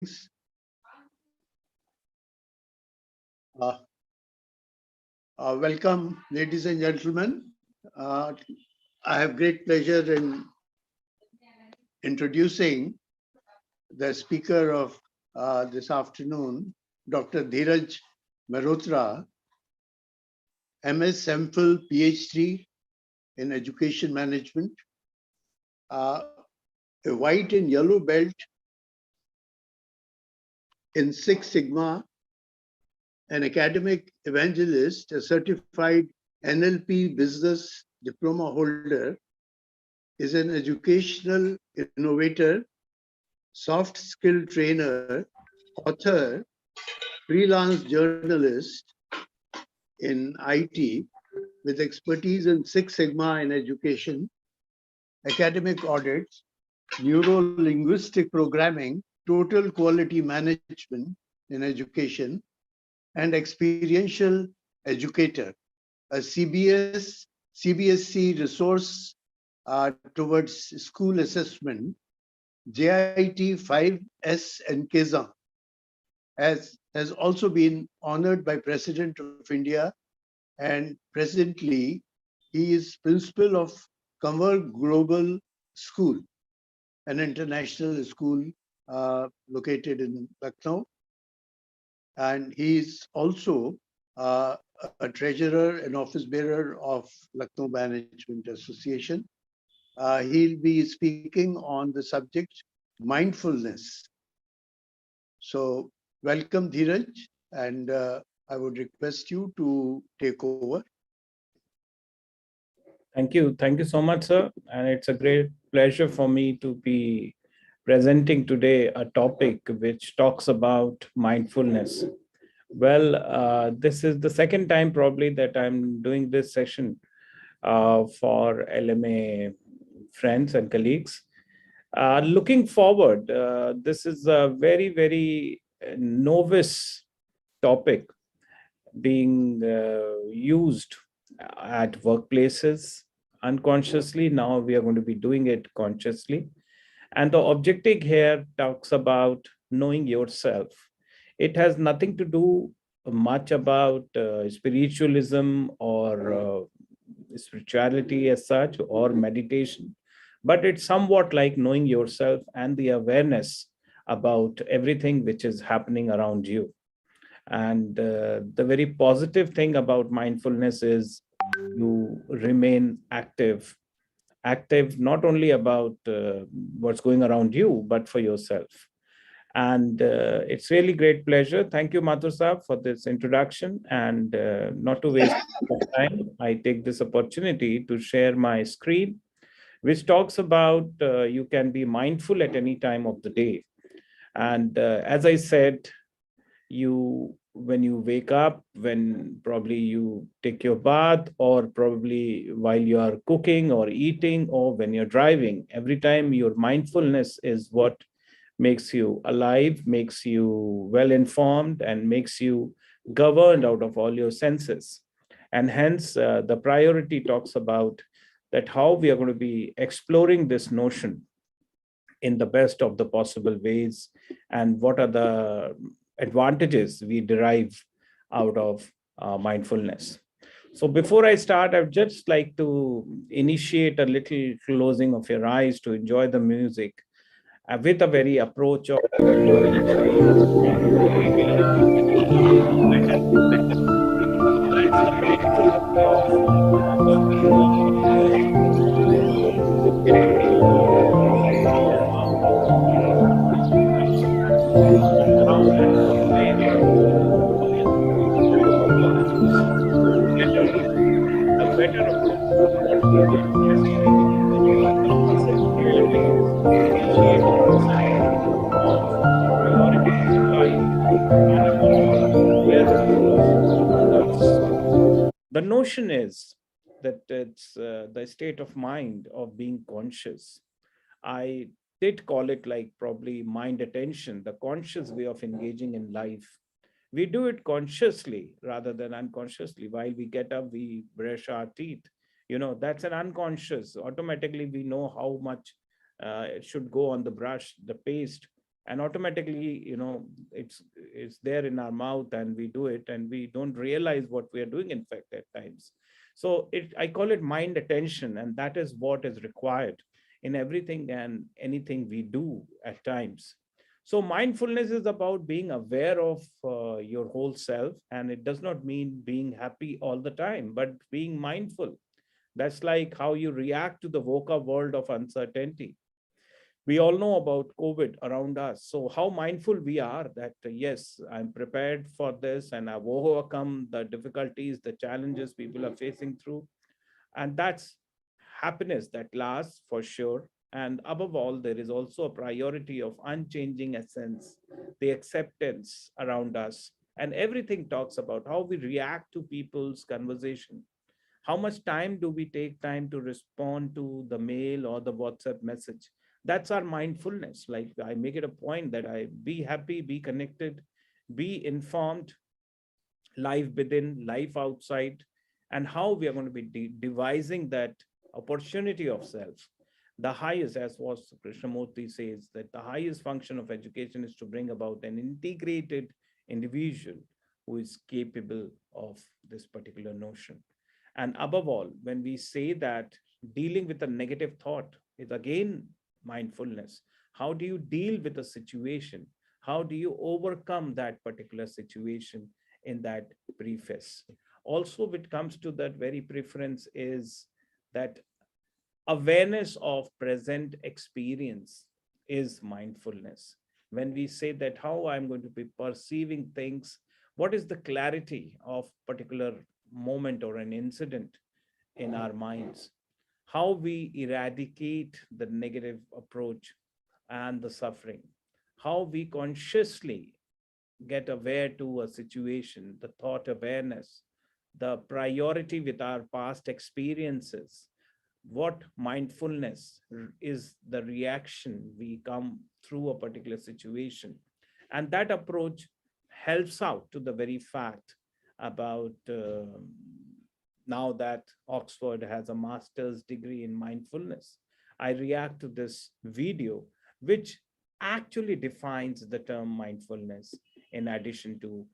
Greetings. Uh, Welcome, ladies and gentlemen. I have great pleasure in introducing the speaker of this afternoon, Dr. Dheeraj Mehrotra, MS MPhil PhD in Education Management, a white and yellow belt in Six Sigma, an academic evangelist, a certified NLP business diploma holder, is an educational innovator, soft skill trainer, author, freelance journalist in IT with expertise in Six Sigma in education, academic audits, neuro-linguistic programming, total quality management in education, and experiential educator, a CBSC resource towards school assessment, JIT 5S and Kazan, has also been honored by President of India, and presently he is principal of Kanwar Global School, an international school located in Lucknow. And he is also a treasurer and office bearer of Lucknow Management Association. He'll be speaking on the subject mindfulness. So welcome, Dheeraj, and I would request you to take over. Thank you. Thank you so much, sir. And it's a great pleasure for me to be presenting today a topic which talks about mindfulness. Well, this is the second time probably that I'm doing this session for LMA friends and colleagues. Looking forward, this is a very, very novice topic being used at workplaces unconsciously. Now we are going to be doing it consciously. And the objective here talks about knowing yourself. It has nothing to do much about spiritualism or spirituality as such or meditation, but it's somewhat like knowing yourself and the awareness about everything which is happening around you. And the very positive thing about mindfulness is you remain active not only about what's going around you, but for yourself. And it's really great pleasure. Thank you, Mathur Saab, for this introduction. And not to waste time, I take this opportunity to share my screen, which talks about you can be mindful at any time of the day. And as I said, when you wake up, when probably you take your bath, or probably while you are cooking or eating, or when you're driving, every time your mindfulness is what makes you alive, makes you well informed, and makes you governed out of all your senses. And hence the priority talks about that how we are going to be exploring this notion in the best of the possible ways, and what are the advantages we derive out of mindfulness. So before I start, I'd just like to initiate a little closing of your eyes to enjoy the music with a very approach of a better approach of what we are necessarily clearly initiate a process of prioritizing life and the notion is that it's the state of mind of being conscious. I did call it like probably mind attention, the conscious way of engaging in life. We do it consciously rather than unconsciously. While we get up, we brush our teeth. That's an unconscious. Automatically, we know how much it should go on the brush, the paste, and automatically, it's there in our mouth, and we do it, and we don't realize what we are doing, in fact, at times. So I call it mind attention, and that is what is required in everything and anything we do at times. So mindfulness is about being aware of your whole self, and it does not mean being happy all the time, but being mindful. That's like how you react to the VUCA world of uncertainty. We all know about COVID around us. So how mindful we are that, yes, I'm prepared for this and I've overcome the difficulties, the challenges people are facing through. And that's happiness that lasts for sure. And above all, there is also a priority of unchanging essence, the acceptance around us. And everything talks about how we react to people's conversation. How much time do we take time to respond to the mail or the WhatsApp message? That's our mindfulness. Like, I make it a point that I be happy, be connected, be informed, life within, life outside, and how we are going to be devising that opportunity of self. The highest, as was Krishnamurti says, that the highest function of education is to bring about an integrated individual who is capable of this particular notion. And above all, when we say that dealing with a negative thought is again mindfulness, how do you deal with a situation? How do you overcome that particular situation in that preface? Also, when it comes to that very preference, is that awareness of present experience is mindfulness. When we say that how I'm going to be perceiving things, what is the clarity of particular moment or an incident in our minds, how we eradicate the negative approach and the suffering, how we consciously get aware to a situation, the thought awareness, the priority with our past experiences, what mindfulness is the reaction we come through a particular situation. And that approach helps out to the very fact about now that Oxford has a master's degree in mindfulness. I react to this video, which actually defines the term mindfulness in addition to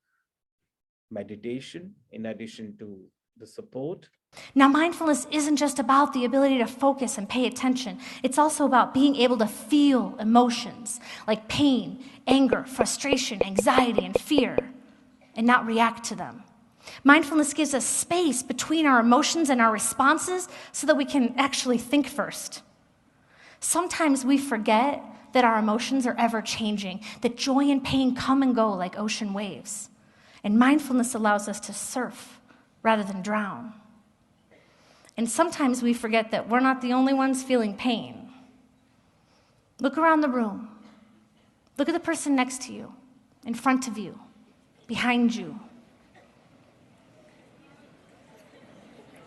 meditation, in addition to the support. Now, mindfulness isn't just about the ability to focus and pay attention. It's also about being able to feel emotions like pain, anger, frustration, anxiety, and fear, and not react to them. Mindfulness gives us space between our emotions and our responses so that we can actually think first. Sometimes we forget that our emotions are ever changing, that joy and pain come and go like ocean waves. And mindfulness allows us to surf rather than drown. And sometimes we forget that we're not the only ones feeling pain. Look around the room. Look at the person next to you, in front of you, behind you.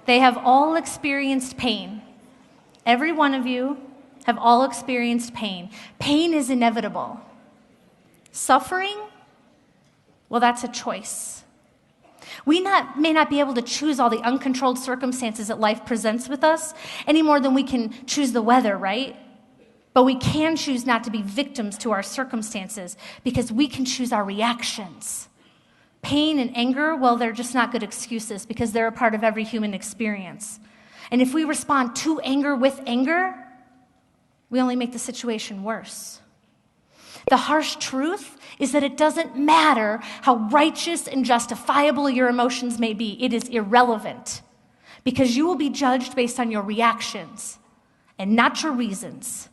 They have all experienced pain. Every one of you have all experienced pain. Pain is inevitable. Suffering, well, that's a choice. We may not be able to choose all the uncontrolled circumstances that life presents with us any more than we can choose the weather, right? But we can choose not to be victims to our circumstances because we can choose our reactions. Pain and anger, well, they're just not good excuses because they're a part of every human experience. And if we respond to anger with anger, we only make the situation worse. The harsh truth is that it doesn't matter how righteous and justifiable your emotions may be. It is irrelevant because you will be judged based on your reactions and not your reasons.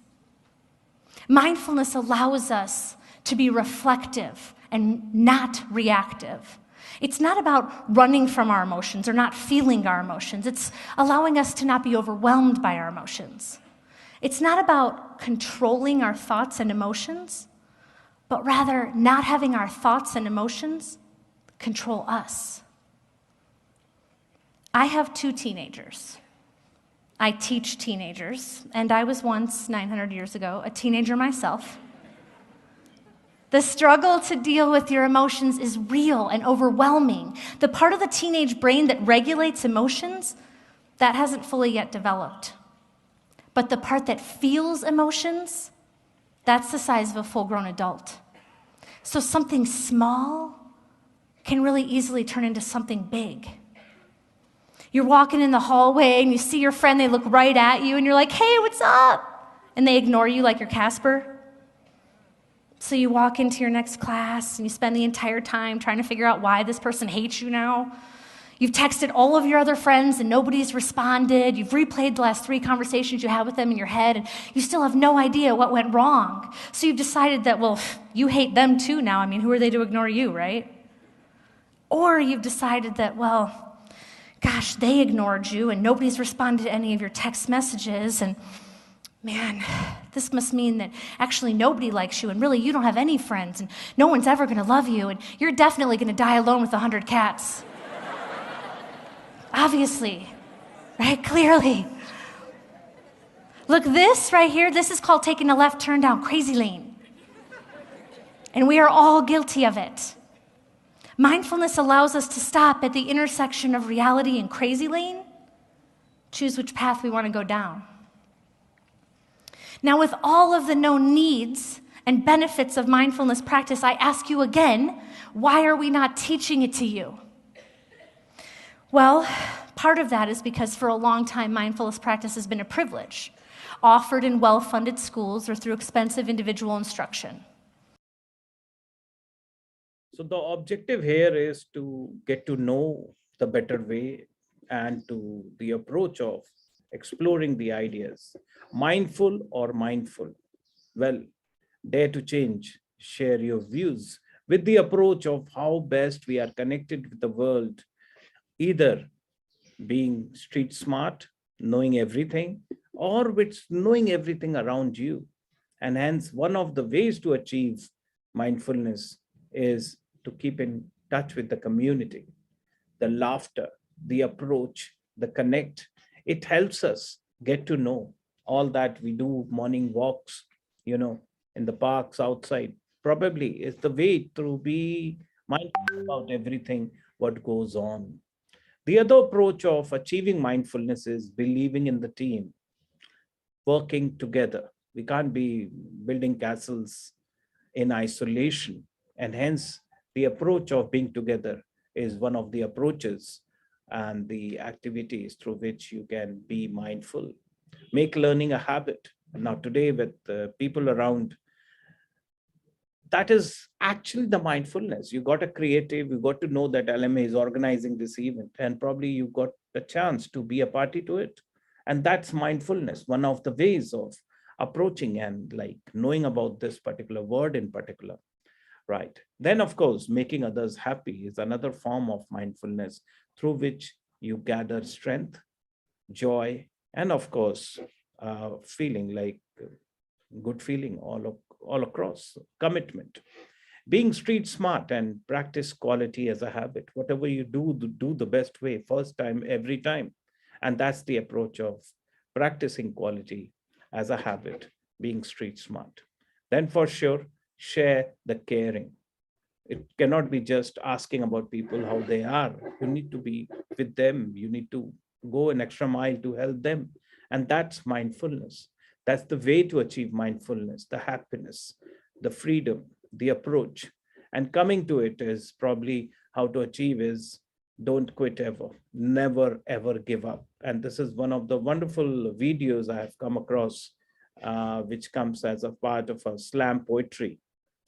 Mindfulness allows us to be reflective and not reactive. It's not about running from our emotions or not feeling our emotions. It's allowing us to not be overwhelmed by our emotions. It's not about controlling our thoughts and emotions, but rather not having our thoughts and emotions control us. I have 2 teenagers. I teach teenagers, and I was once, 900 years ago, a teenager myself. The struggle to deal with your emotions is real and overwhelming. The part of the teenage brain that regulates emotions, that hasn't fully yet developed. But the part that feels emotions, That's the size of a full-grown adult. So something small can really easily turn into something big. You're walking in the hallway and you see your friend, they look right at you and you're like, hey, what's up? And they ignore you like you're Casper. So you walk into your next class and you spend the entire time trying to figure out why this person hates you now. You've texted all of your other friends and nobody's responded. You've replayed the last 3 conversations you had with them in your head and you still have no idea what went wrong. So you've decided that, well, you hate them too now. I mean, who are they to ignore you, right? Or you've decided that, well, gosh, they ignored you and nobody's responded to any of your text messages and man, this must mean that actually nobody likes you and really you don't have any friends and no one's ever going to love you and you're definitely going to die alone with 100 cats. Obviously, right? Clearly. Look, this right here, this is called taking a left turn down crazy lane. And we are all guilty of it. Mindfulness allows us to stop at the intersection of reality and crazy lane, choose which path we want to go down. Now, with all of the known needs and benefits of mindfulness practice, I ask you again, why are we not teaching it to you? Well, part of that is because for a long time, mindfulness practice has been a privilege, offered in well-funded schools or through expensive individual instruction. So the objective here is to get to know the better way and to the approach of exploring the ideas. Mindful or mindful? Well, dare to change, share your views with the approach of how best we are connected with the world, either being street smart, knowing everything, or with knowing everything around you. And hence, one of the ways to achieve mindfulness is to keep in touch with the community, the laughter, the approach, the connect. It helps us get to know all that we do, morning walks, in the parks outside, probably is the way to be mindful about everything what goes on. The other approach of achieving mindfulness is believing in the team, working together. We can't be building castles in isolation. And hence, the approach of being together is one of the approaches and the activities through which you can be mindful. Make learning a habit. Now, today, with people around, that is actually the mindfulness. You got a creative, you got to know that LMA is organizing this event, and probably you got a chance to be a party to it. And that's mindfulness, one of the ways of approaching and like knowing about this particular word in particular. Right. Then, of course, making others happy is another form of mindfulness through which you gather strength, joy, and of course, feeling like good feeling all across, commitment. Being street smart and practice quality as a habit. Whatever you do the best way, first time, every time. And that's the approach of practicing quality as a habit, being street smart. Then for sure, share the caring. It cannot be just asking about people how they are. You need to be with them. You need to go an extra mile to help them. And that's mindfulness. That's the way to achieve mindfulness, the happiness, the freedom, the approach. And coming to it is probably how to achieve is don't quit ever, never, ever give up. And this is one of the wonderful videos I have come across, which comes as a part of a slam poetry.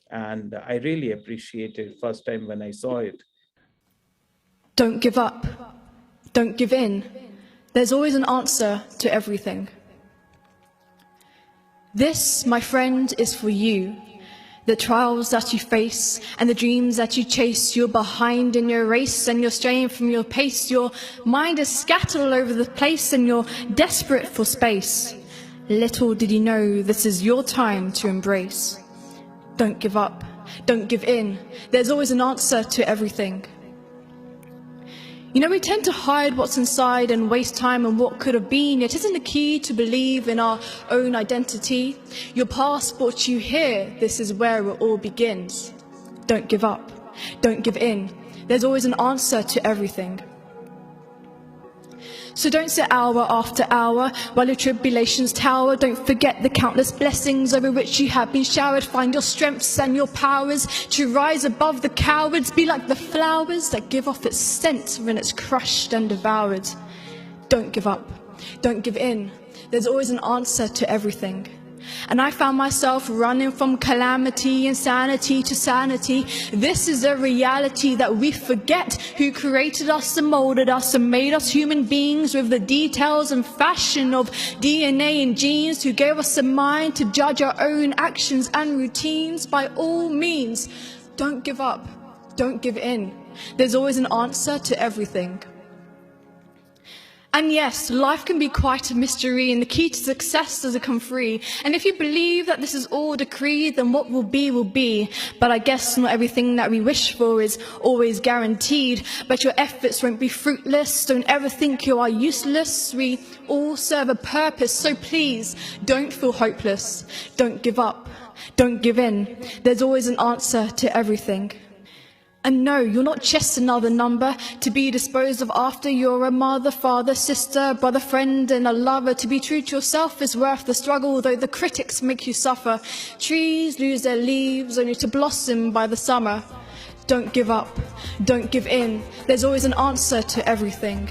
And I really appreciate it first time when I saw it. Don't give up. Don't give in. There's always an answer to everything. This, my friend, is for you. The trials that you face and the dreams that you chase, you're behind in your race and you're straying from your pace. Your mind is scattered all over the place and you're desperate for space. Little did you know this is your time to embrace. Don't give up. Don't give in. There's always an answer to everything. You know, we tend to hide what's inside and waste time on what could have been. It isn't the key to believe in our own identity. Your past brought you here. This is where it all begins. Don't give up. Don't give in. There's always an answer to everything. So don't sit hour after hour while your tribulations tower. Don't forget the countless blessings over which you have been showered. Find your strengths and your powers to rise above the cowards. Be like the flowers that give off its scent when it's crushed and devoured. Don't give up. Don't give in. There's always an answer to everything. And I found myself running from calamity, insanity to sanity. This is a reality that we forget. Who created us and molded us and made us human beings with the details and fashion of DNA and genes. Who gave us a mind to judge our own actions and routines. By all means, don't give up. Don't give in. There's always an answer to everything. And yes, life can be quite a mystery, and the key to success doesn't come free. And if you believe that this is all decreed, then what will be will be. But I guess not everything that we wish for is always guaranteed. But your efforts won't be fruitless. Don't ever think you are useless. We all serve a purpose, so please don't feel hopeless. Don't give up. Don't give in. There's always an answer to everything. And no, you're not just another number to be disposed of after. You're a mother, father, sister, brother, friend, and a lover. To be true to yourself is worth the struggle, though the critics make you suffer. Trees lose their leaves only to blossom by the summer. Don't give up. Don't give in. There's always an answer to everything.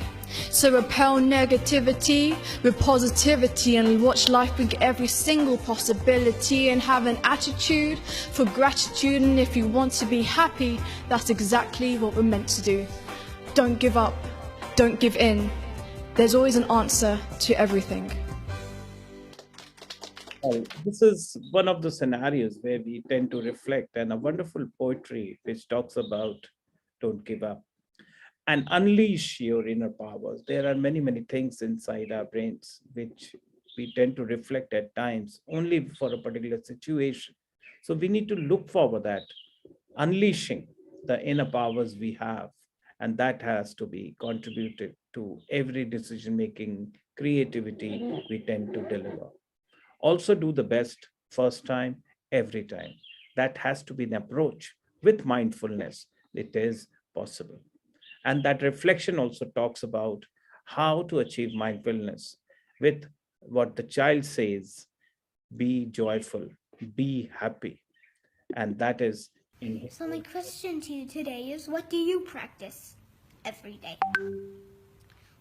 So repel negativity with positivity and watch life bring every single possibility, and have an attitude for gratitude. And if you want to be happy, that's exactly what we're meant to do. Don't give up. Don't give in. There's always an answer to everything. This is one of the scenarios where we tend to reflect, and a wonderful poetry which talks about don't give up and unleash your inner powers. There are many, many things inside our brains which we tend to reflect at times only for a particular situation. So we need to look forward that unleashing the inner powers we have, and that has to be contributed to every decision-making creativity we tend to deliver. Also do the best first time, every time. That has to be an approach. With mindfulness, it is possible. And that reflection also talks about how to achieve mindfulness with what the child says, be joyful, be happy. And that is in his. So my question to you today is, what do you practice every day?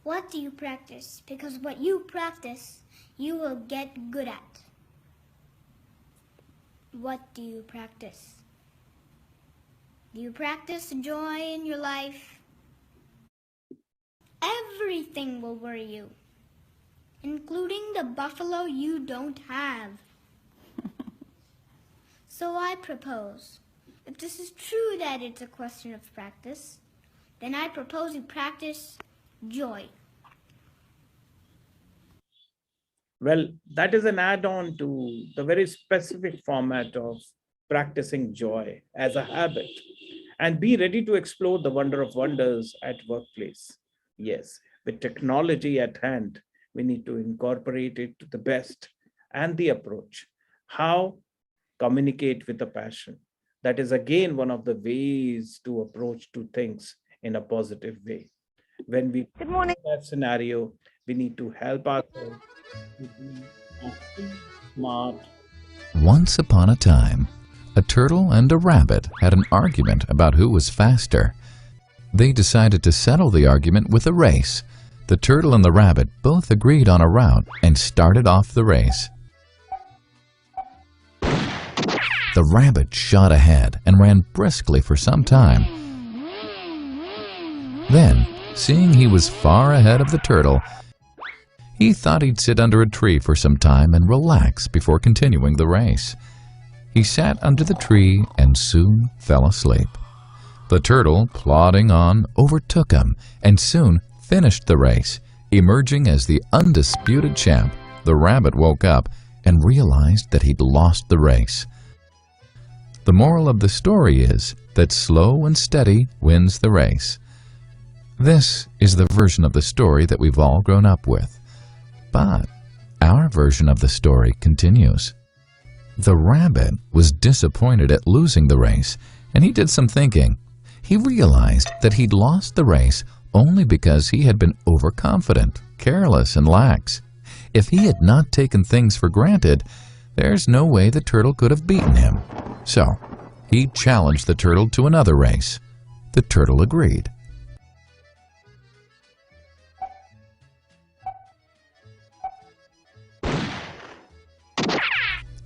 What do you practice? Because what you practice, you will get good at. What do you practice? Do you practice joy in your life? Everything will worry you, including the buffalo you don't have. So I propose, if this is true that it's a question of practice, then I propose you practice joy. Well, that is an add-on to the very specific format of practicing joy as a habit, and be ready to explore the wonder of wonders at workplace. Yes, with technology at hand, we need to incorporate it to the best, and the approach. How? Communicate with a passion. That is again one of the ways to approach to things in a positive way. When we Good morning. that scenario, we need to help ourselves to be smart. Once upon a time, a turtle and a rabbit had an argument about who was faster. They decided to settle the argument with a race. The turtle and the rabbit both agreed on a route and started off the race. The rabbit shot ahead and ran briskly for some time. Then, seeing he was far ahead of the turtle, he thought he'd sit under a tree for some time and relax before continuing the race. He sat under the tree and soon fell asleep. The turtle, plodding on, overtook him and soon finished the race. Emerging as the undisputed champ, the rabbit woke up and realized that he'd lost the race. The moral of the story is that slow and steady wins the race. This is the version of the story that we've all grown up with. But our version of the story continues. The rabbit was disappointed at losing the race, and he did some thinking. He realized that he'd lost the race only because he had been overconfident. careless and lax. If he had not taken things for granted, there's no way the turtle could have beaten him. So, he challenged the turtle to another race. The turtle agreed.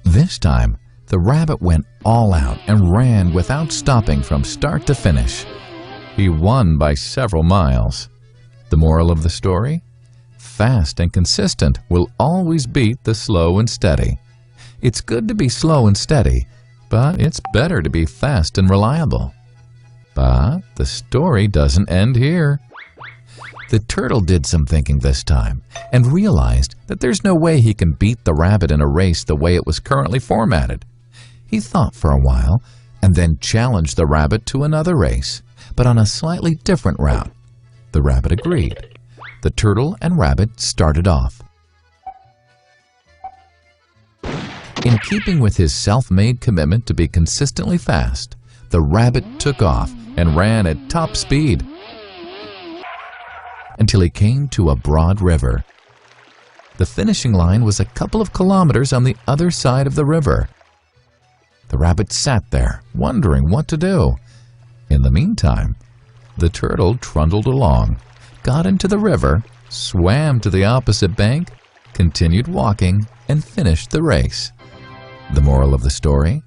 This time, the rabbit went all out and ran without stopping from start to finish. He won by several miles. The moral of the story? Fast and consistent will always beat the slow and steady. It's good to be slow and steady, but it's better to be fast and reliable. But the story doesn't end here. The turtle did some thinking this time and realized that there's no way he can beat the rabbit in a race the way it was currently formatted. He thought for a while and then challenged the rabbit to another race, but on a slightly different route. The rabbit agreed. The turtle and rabbit started off. In keeping with his self-made commitment to be consistently fast, the rabbit took off and ran at top speed until he came to a broad river. The finishing line was a couple of kilometers on the other side of the river. The rabbit sat there, wondering what to do. In the meantime, the turtle trundled along, got into the river, swam to the opposite bank, continued walking, and finished the race. The moral of the story?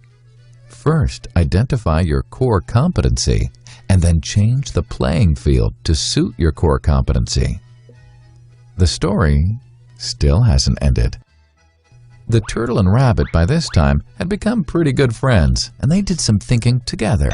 First, identify your core competency and then change the playing field to suit your core competency. The story still hasn't ended. The turtle and rabbit by this time had become pretty good friends, and they did some thinking together.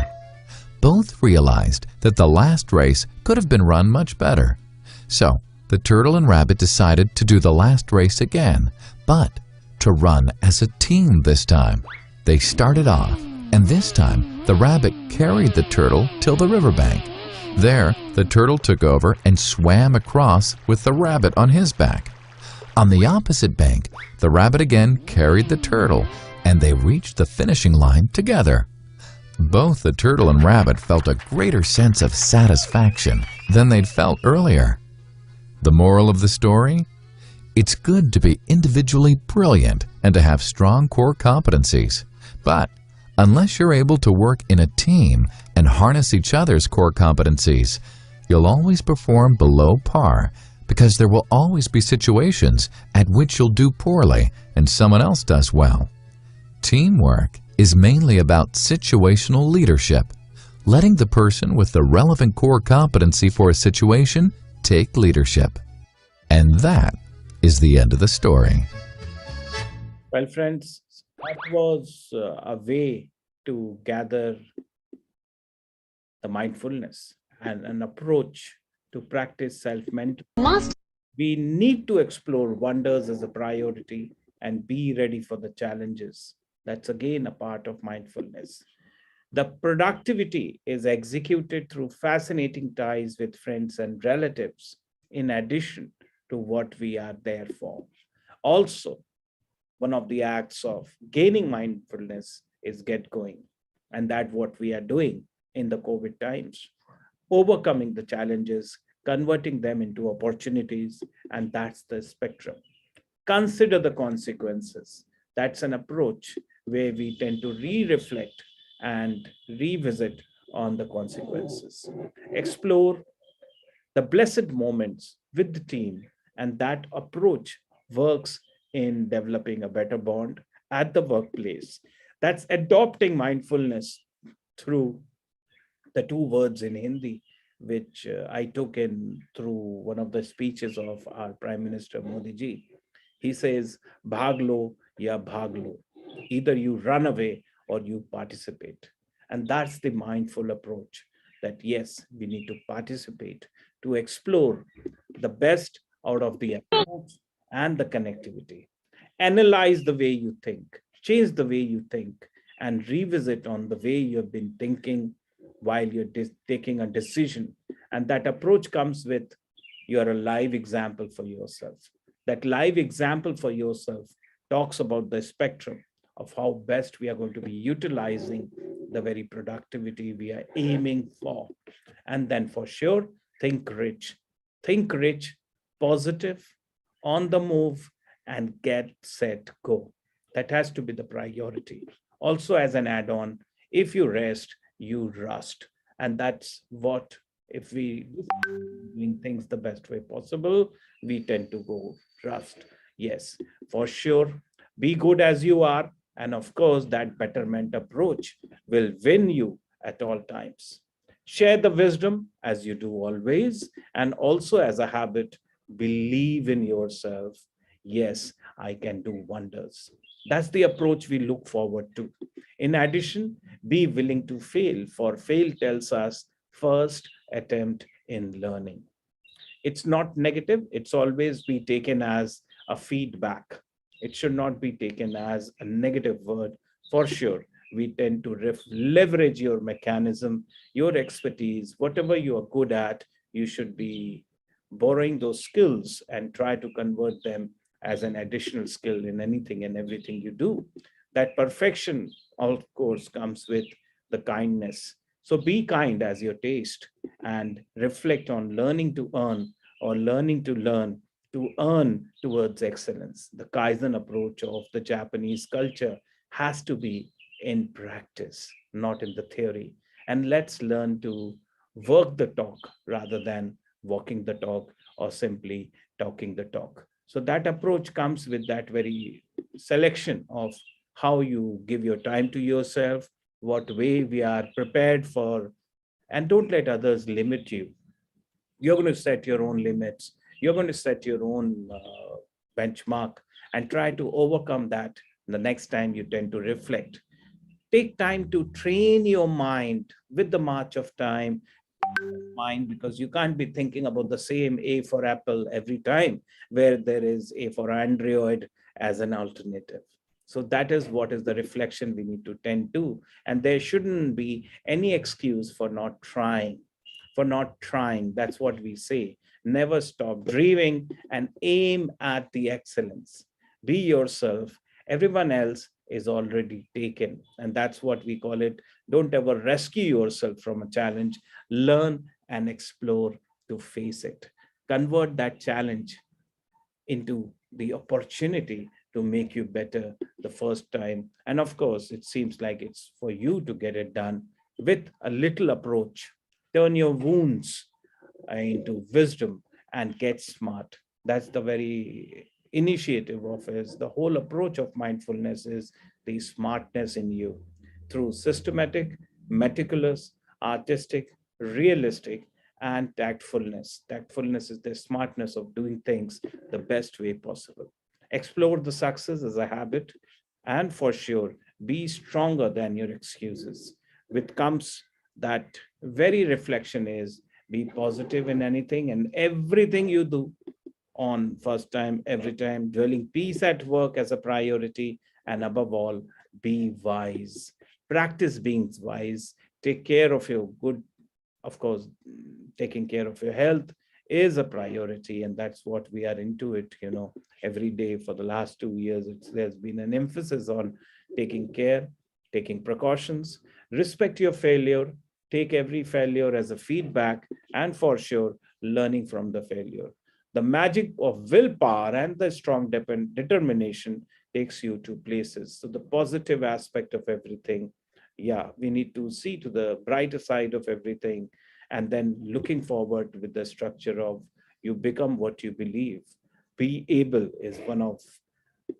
Both realized that the last race could have been run much better. So, the turtle and rabbit decided to do the last race again, but to run as a team this time. They started off, and this time the rabbit carried the turtle till the riverbank. There, the turtle took over and swam across with the rabbit on his back. On the opposite bank, the rabbit again carried the turtle, and they reached the finishing line together. Both the turtle and rabbit felt a greater sense of satisfaction than they'd felt earlier. The moral of the story? It's good to be individually brilliant and to have strong core competencies. But unless you're able to work in a team and harness each other's core competencies, you'll always perform below par, because there will always be situations at which you'll do poorly and someone else does well. Teamwork is mainly about situational leadership, letting the person with the relevant core competency for a situation take leadership. And that is the end of the story. Well, friends, that was a way to gather the mindfulness and an approach to practice self-mentoring. We need to explore wonders as a priority and be ready for the challenges. That's again a part of mindfulness. The productivity is executed through fascinating ties with friends and relatives, in addition to what we are there for. Also, one of the acts of gaining mindfulness is get going. And that's what we are doing in the COVID times, overcoming the challenges, converting them into opportunities, and that's the spectrum. Consider the consequences. That's an approach where we tend to re-reflect and revisit on the consequences. Explore the blessed moments with the team, and that approach works in developing a better bond at the workplace. That's adopting mindfulness through the two words in Hindi, which I took in through one of the speeches of our Prime Minister Modi ji. He says, "Bhag lo ya bhag lo." Either you run away or you participate. And that's the mindful approach, that yes, we need to participate to explore the best out of the approach and the connectivity. Analyze the way you think, change the way you think, and revisit on the way you have been thinking while you're taking a decision. And that approach comes with you're a live example for yourself. That live example for yourself talks about the spectrum of how best we are going to be utilizing the very productivity we are aiming for. And then for sure, think rich. Think rich positive, on the move, and get set go. That has to be the priority. Also, as an add-on, if you rest, you rust. And that's what, if we doing things the best way possible, we tend to go rust. Yes, for sure. Be good as you are. And of course, that betterment approach will win you at all times. Share the wisdom as you do always. And also, as a habit, believe in yourself. Yes, I can do wonders. That's the approach we look forward to. In addition, be willing to fail, for fail tells us first attempt in learning. It's not negative, it's always be taken as a feedback. It should not be taken as a negative word. For sure, we tend to leverage your mechanism, your expertise, whatever you are good at. You should be borrowing those skills and try to convert them as an additional skill in anything and everything you do. That perfection, of course, comes with the kindness. So be kind as your taste, and reflect on learning to earn, or learning to learn to earn towards excellence. The Kaizen approach of the Japanese culture has to be in practice, not in the theory. And let's learn to work the talk rather than walking the talk, or simply talking the talk. So that approach comes with that very selection of how you give your time to yourself, what way we are prepared for, and don't let others limit you. You're going to set your own limits. You're going to set your own benchmark and try to overcome that the next time you tend to reflect. Take time to train your mind with the march of time, mind, because you can't be thinking about the same A for Apple every time, where there is A for Android as an alternative. So that is what is the reflection we need to tend to. And there shouldn't be any excuse for not trying. For not trying, that's what we say. Never stop dreaming and aim at the excellence. Be yourself. Everyone else is already taken. And that's what we call it. Don't ever rescue yourself from a challenge. Learn and explore to face it. Convert that challenge into the opportunity to make you better the first time. And of course, it seems like it's for you to get it done with a little approach. Turn your wounds into wisdom and get smart. That's the very initiative of is the whole approach of mindfulness is the smartness in you through systematic, meticulous, artistic, realistic, and tactfulness. Tactfulness is the smartness of doing things the best way possible. Explore the success as a habit, and for sure, be stronger than your excuses. With comes that very reflection is be positive in anything and everything you do on first time, every time, dwelling peace at work as a priority, and above all, be wise. Practice being wise. Take care of your good, of course, taking care of your health is a priority, and that's what we are into it, every day for the last 2 years. There's been an emphasis on taking care, taking precautions, respect your failure, take every failure as a feedback, and for sure, learning from the failure. The magic of willpower and the strong determination takes you to places. So the positive aspect of everything, yeah, we need to see to the brighter side of everything, and then looking forward with the structure of you become what you believe. Be able is one of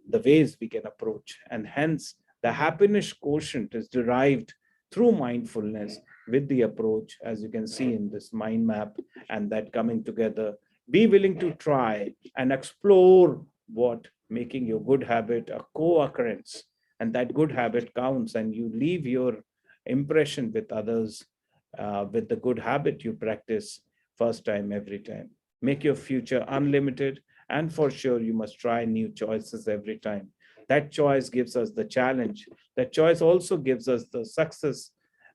the ways we can approach, and hence the happiness quotient is derived through mindfulness with the approach, as you can see in this mind map, and that coming together. Be willing to try and explore what making your good habit a co-occurrence, and that good habit counts, and you leave your impression with others with the good habit you practice first time, every time. Make your future unlimited, and for sure, you must try new choices every time. That choice gives us the challenge. That choice also gives us the success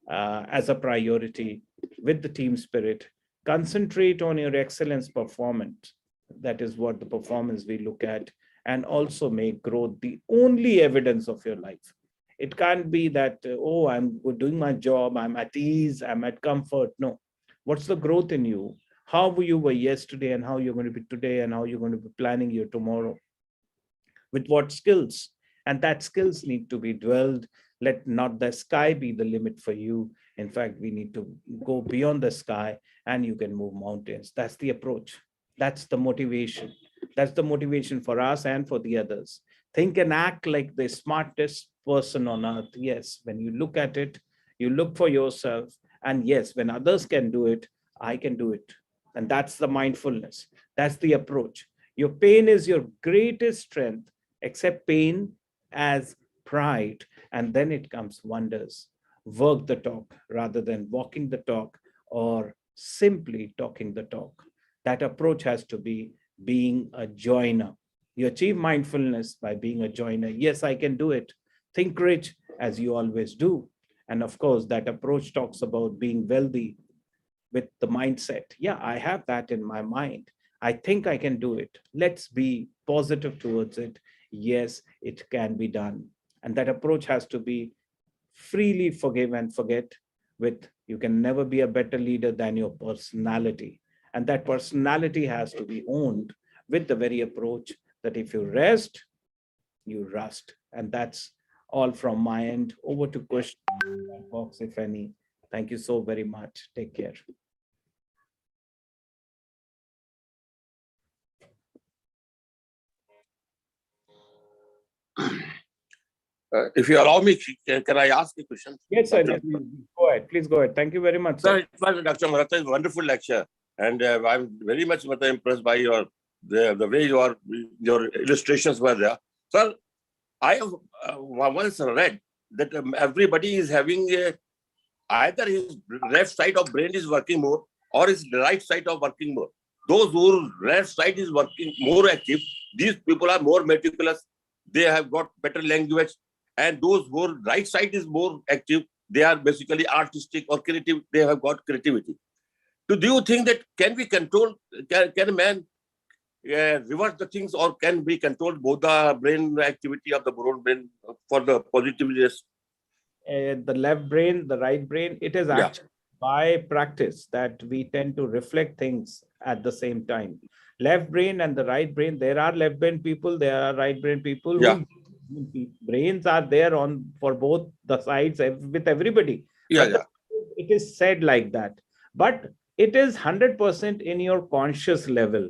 as a priority with the team spirit. Concentrate on your excellence performance. That is what the performance we look at, and also make growth the only evidence of your life. It can't be that, oh, I'm doing my job, I'm at ease, I'm at comfort. No. What's the growth in you? how you were yesterday and how you're going to be today and how you're going to be planning your tomorrow. With what skills? And that skills need to be dwelled. Let not the sky be the limit for you. In fact, we need to go beyond the sky and you can move mountains. That's the approach. That's the motivation. That's the motivation for us and for the others. Think and act like the smartest person on earth. Yes, when you look at it, you look for yourself. And yes, when others can do it, I can do it. And that's the mindfulness. That's the approach. Your pain is your greatest strength. Accept pain as pride, and then it comes wonders. Work the talk rather than walking the talk or simply talking the talk. That approach has to be being a joiner. You achieve mindfulness by being a joiner. Yes, I can do it. Think rich as you always do. And of course, that approach talks about being wealthy with the mindset. Yeah, I have that in my mind. I think I can do it. Let's be positive towards it. Yes, it can be done. And that approach has to be freely forgive and forget with you can never be a better leader than your personality. And that personality has to be owned with the very approach that if you rest, you rust. And that's all from my end. Over to question box, if any. Thank you so very much. Take care. If you allow me, can I ask a question? Yes, sir. Yes, go ahead. Please go ahead. Thank you very much, sir. Sir, it was Dr. Maratta's wonderful lecture, and I'm very much impressed by the way your illustrations were there. Sir, I have once read that everybody is having either his left side of brain is working more or his right side of working more. Those whose left side is working more active, these people are more meticulous. They have got better language. And those whose right side is more active, they are basically artistic or creative. They have got creativity. So do you think that can we control, can a man reverse the things, or can we control both the brain activity of the brain for the positiveness? The left brain, the right brain, it is actually by practice that we tend to reflect things at the same time. Left brain and the right brain, there are left brain people, there are right brain people. Yeah. Brains are there on for both the sides with everybody. Yeah, But it is said like that. But it is 100% in your conscious level.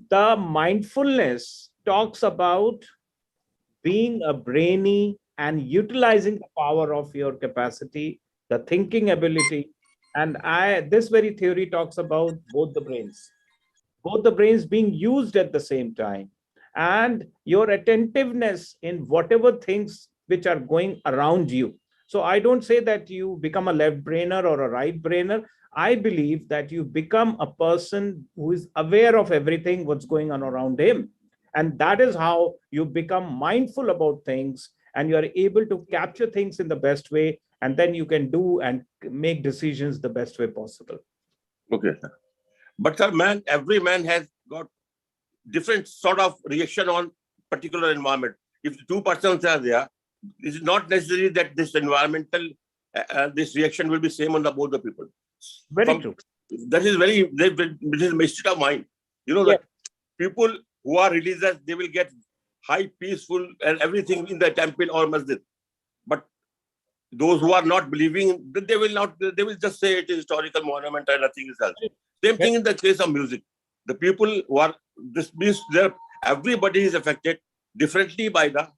The mindfulness talks about being a brainy and utilizing the power of your capacity, the thinking ability. And this very theory talks about both the brains being used at the same time, and your attentiveness in whatever things which are going around you. So I don't say that you become a left brainer or a right brainer. I believe that you become a person who is aware of everything what's going on around him. And that is how you become mindful about things, and you are able to capture things in the best way, and then you can do and make decisions the best way possible. Okay, sir. But sir, every man has got different sort of reaction on particular environment. If two persons are there, it is not necessary that this environmental, this reaction will be same on both the people. Very true. That is this is my state of mind. You know, that people who are religious, they will get high, peaceful and everything in the temple or masjid. But those who are not believing, they will just say it is historical monument and nothing else. Same thing in the case of music. The people who are, this means everybody is affected differently by the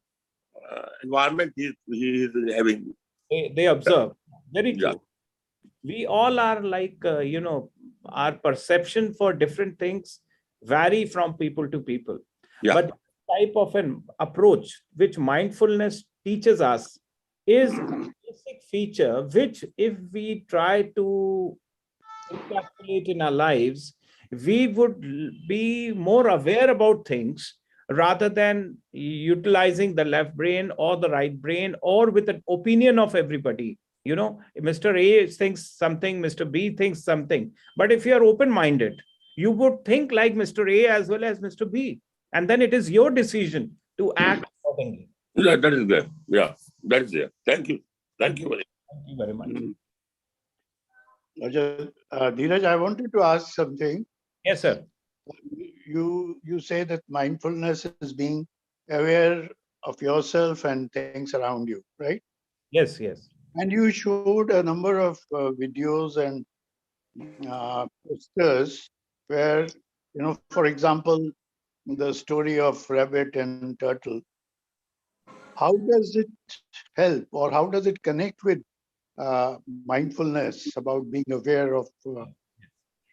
environment he is having. They observe. Very true. Yeah. We all are like, our perception for different things vary from people to people. Yeah. But type of an approach which mindfulness teaches us is a basic feature which, if we try to encapsulate in our lives, we would be more aware about things rather than utilizing the left brain or the right brain or with an opinion of everybody. You know, Mr. A thinks something, Mr. B thinks something. But if you are open-minded, you would think like Mr. A as well as Mr. B. And then it is your decision to act accordingly. Yeah, that is there. Yeah, that is there. Thank you. Thank you very much. Thank you very much. Dheeraj, I wanted to ask something. Yes, sir. You say that mindfulness is being aware of yourself and things around you, right? Yes, yes. And you showed a number of videos and posters where, for example, the story of rabbit and turtle. How does it help, or how does it connect with mindfulness about being aware of,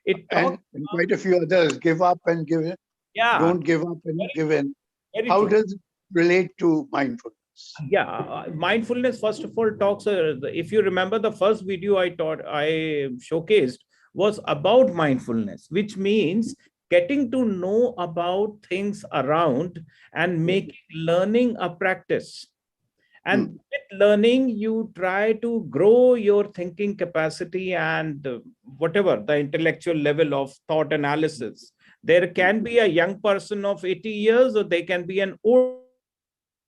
It and talks, quite a few others, give up and give in, yeah, don't give up and very give true. in. Very How true. does it relate to mindfulness? Yeah, mindfulness first of all talks. If you remember, the first video I showcased was about mindfulness, which means getting to know about things around and making learning a practice. And with learning, you try to grow your thinking capacity and whatever the intellectual level of thought analysis. There can be a young person of 80 years, or they can be an old person of 100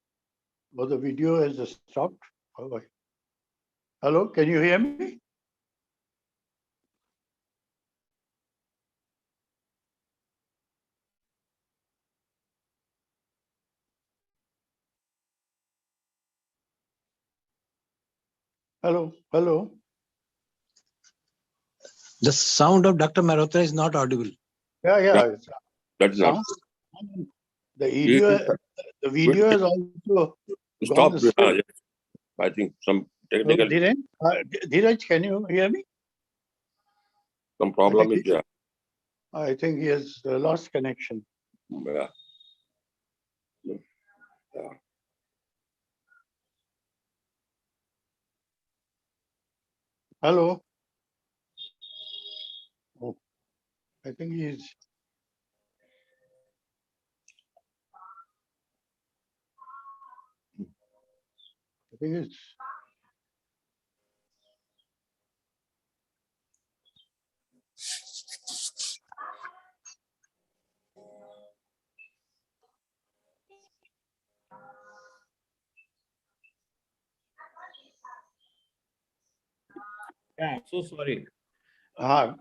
years. Well, the video has stopped. Hello, can you hear me? Hello, hello. The sound of Dr. Malhotra is not audible. Yeah, Yeah, yeah. that's not. The He video has also gone stopped. astray. Yes. I think some Hello, technical Dheeraj, can you hear me? some problem is there. I think he has lost connection. Yeah. Yeah. Hello. Oh, I think he's. I think it's. Yeah, so sorry. Uh,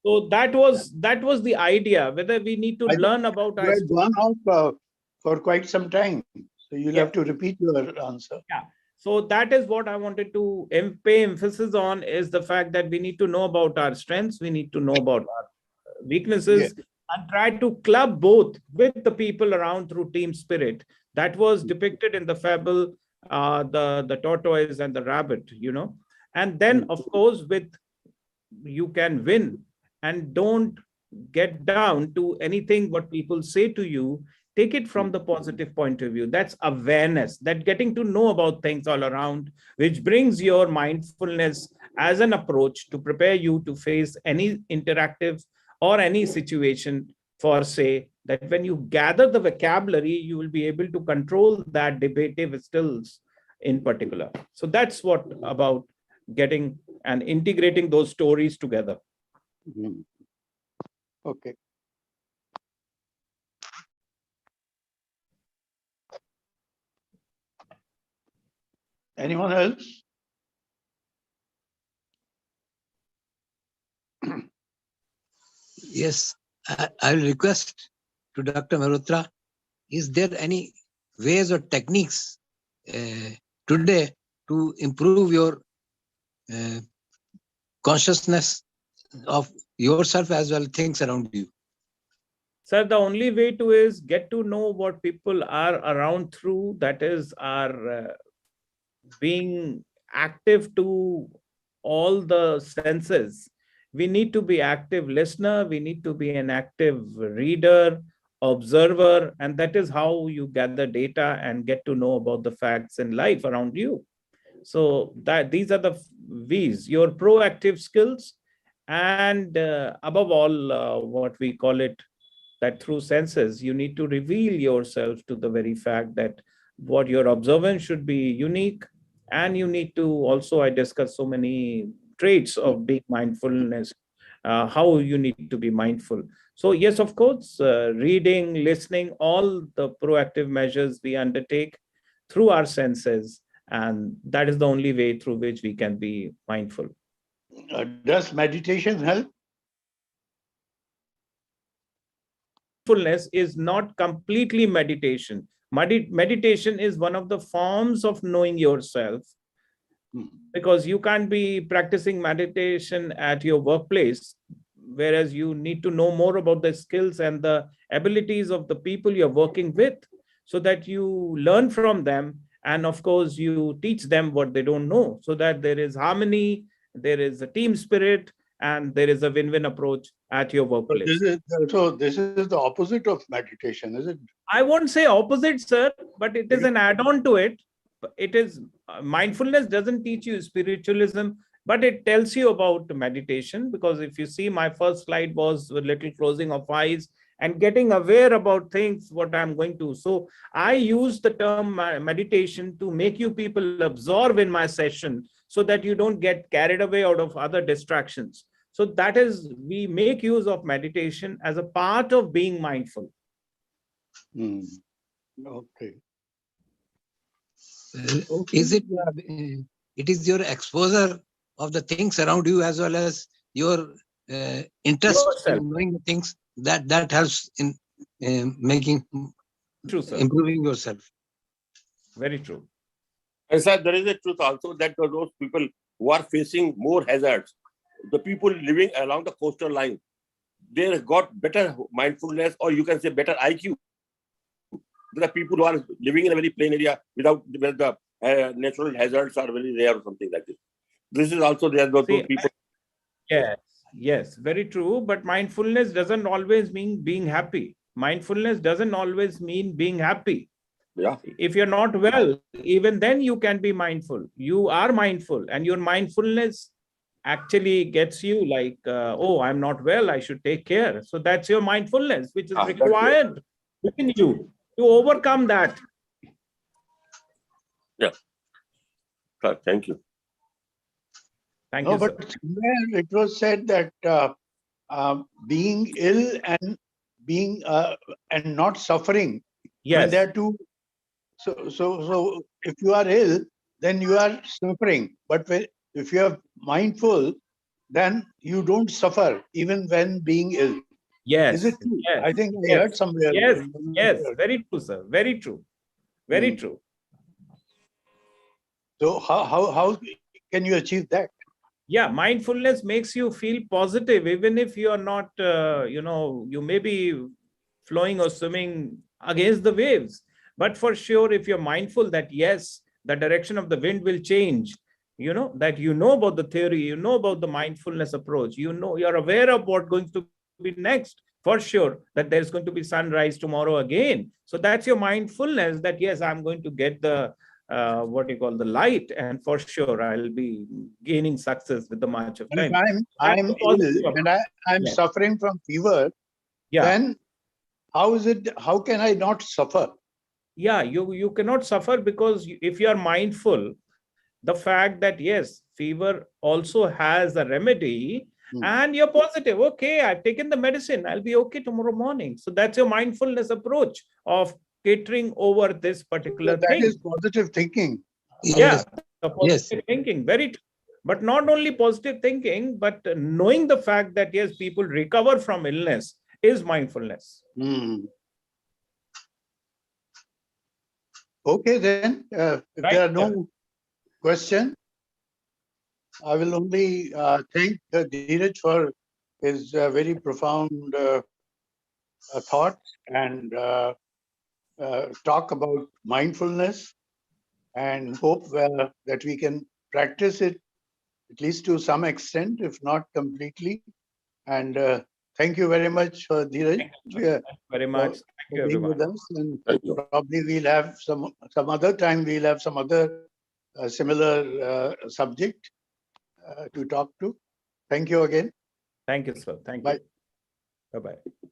So that was the idea, whether we need to I think learn about you our had gone off for quite some time. So you'll yeah, have to repeat your answer. yeah. So that is what I wanted to pay emphasis on, is the fact that we need to know about our strengths, we need to know about our Yeah. weaknesses, and try to club both with the people around through team spirit. That was depicted in the fable, the tortoise and the rabbit, and then of course with you can win, and don't get down to anything what people say to you. Take it from the positive point of view. That's awareness, that getting to know about things all around, which brings your mindfulness as an approach to prepare you to face any interactive or any situation. For say that when you gather the vocabulary, you will be able to control that debative skills in particular. So that's what about getting and integrating those stories together. Mhm. Okay. Anyone else? Yes, I will request to Dr. Malhotra, is there any ways or techniques today to improve your uh, consciousness of yourself as well things around you? Sir, the only way to is get to know what people are around through, that is our being active to all the senses. We need to be active listener, we need to be an active reader, observer, and that is how you gather data and get to know about the facts in life around you. So that these are the V's, your proactive skills, and above all, what we call it, that through senses, you need to reveal yourself to the very fact that what your observance should be unique. And you need to also, I discuss so many traits of being mindfulness, how you need to be mindful. So yes, of course, reading, listening, all the proactive measures we undertake through our senses, And that is the only way through which we can be mindful. Does meditation help? Mindfulness is not completely meditation. Meditation is one of the forms of knowing yourself, because you can't be practicing meditation at your workplace, whereas you need to know more about the skills and the abilities of the people you're working with, so that you learn from them. And of course, you teach them what they don't know, so that there is harmony, there is a team spirit, and there is a win-win approach at your workplace. So this is the opposite of meditation, is it? I won't say opposite, sir, but it is an add-on to it. It is mindfulness doesn't teach you spiritualism, but it tells you about meditation. Because if you see, my first slide was a little closing of eyes and getting aware about things, what I'm going to. So I use the term meditation to make you people absorb in my session, so that you don't get carried away out of other distractions. So that is, we make use of meditation as a part of being mindful. Okay. Is it? It is your exposure of the things around you, as well as your interest in knowing the things that helps in making True, sir. improving yourself. Very true. And sir, there is a truth also that those people who are facing more hazards, the people living along the coastal line, they got better mindfulness, or you can say better IQ. There are people who are living in a very plain area without where the natural hazards are very rare or something like this. This is also there. Those people. Yes, very true. But mindfulness doesn't always mean being happy. Mindfulness doesn't always mean being happy. Yeah. If you're not well, even then you can be mindful. You are mindful, and your mindfulness actually gets you like, oh, I'm not well, I should take care. So that's your mindfulness, which is required within you to overcome that. Yeah. Thank you. Thank you, but somewhere it was said that being ill and being and not suffering, when they're two. So if you are ill, then you are suffering. But if you are mindful, then you don't suffer even when being ill. Yes. Is it true? Yes. I think I heard somewhere. Yes. Very true, sir. Very true. Very true. So how can you achieve that? Yeah, mindfulness makes you feel positive, even if you are not, you may be flowing or swimming against the waves. But for sure, if you're mindful that, yes, the direction of the wind will change, that about the theory, about the mindfulness approach, you're aware of what's going to be next, for sure, that there's going to be sunrise tomorrow again. So that's your mindfulness that, yes, I'm going to get the the light, and for sure I'll be gaining success with the march of time. If I'm ill and I'm suffering from fever, then how can I not suffer? Yeah, you cannot suffer, because if you are mindful, the fact that, yes, fever also has a remedy, and you're positive, okay, I've taken the medicine, I'll be okay tomorrow morning. So that's your mindfulness approach of catering over this particular thing. That is positive thinking. Yeah, positive thinking, very true. But not only positive thinking, but knowing the fact that, yes, people recover from illness is mindfulness. Okay, then, if there are no questions, I will only thank Dheeraj for his very profound thoughts and talk about mindfulness, and hope that we can practice it at least to some extent, if not completely. And thank you very much, Dheeraj. Thank you very much. Thank you, being everyone. with us. And probably we'll have some other time, we'll have some other similar subject to talk to. Thank you again. Thank you, sir. Thank Bye. you. Bye-bye.